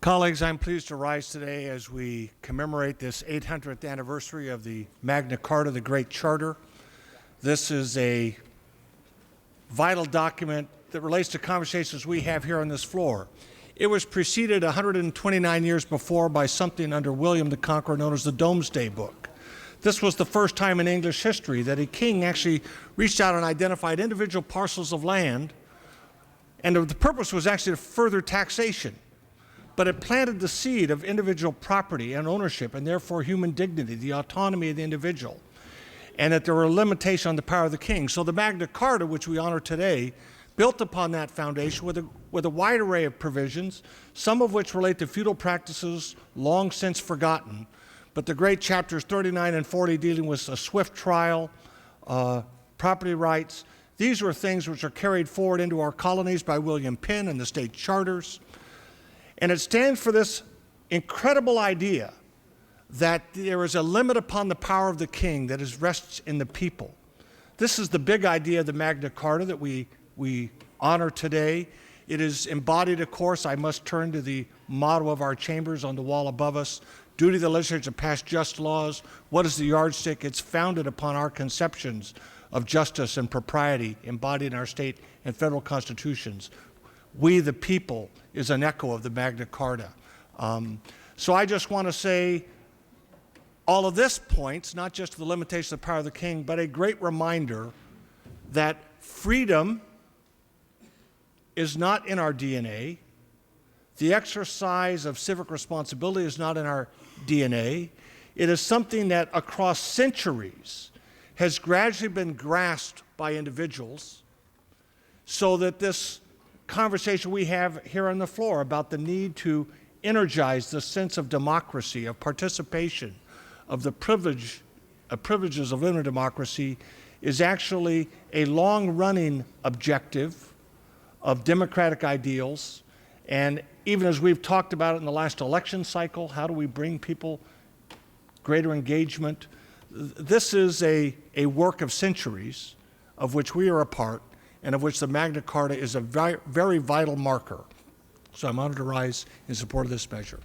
Colleagues, I'm pleased to rise today as we commemorate this 800th anniversary of the Magna Carta, the Great Charter. This is a vital document that relates to conversations we have here on this floor. It was preceded 129 years before by something under William the Conqueror known as the Domesday Book. This was the first time in English history that a king actually reached out and identified individual parcels of land, and the purpose was actually to further taxation. But it planted the seed of individual property and ownership, and therefore human dignity, the autonomy of the individual, and that there were limitations on the power of the king. So the Magna Carta, which we honor today, built upon that foundation with a wide array of provisions, some of which relate to feudal practices long since forgotten, but the great chapters 39 and 40 dealing with a swift trial, property rights. These were things which are carried forward into our colonies by William Penn and the state charters. And it stands for this incredible idea that there is a limit upon the power of the king that rests in the people. This is the big idea of the Magna Carta that we honor today. It is embodied, of course. I must turn to the motto of our chambers on the wall above us: duty of the legislature to pass just laws. What is the yardstick? It's founded upon our conceptions of justice and propriety embodied in our state and federal constitutions. We the people is an echo of the Magna Carta. So I just want to say all of this points not just to the limitation of the power of the king, but a great reminder that freedom is not in our DNA. The exercise of civic responsibility is not in our DNA. It is something that across centuries has gradually been grasped by individuals, so that this conversation we have here on the floor about the need to energize the sense of democracy, of participation, of the privileges of living in democracy is actually a long-running objective of democratic ideals. And even as we've talked about it in the last election cycle, how do we bring people greater engagement? This is a work of centuries of which we are a part, and of which the Magna Carta is a very vital marker. So I'm honored to rise in support of this measure.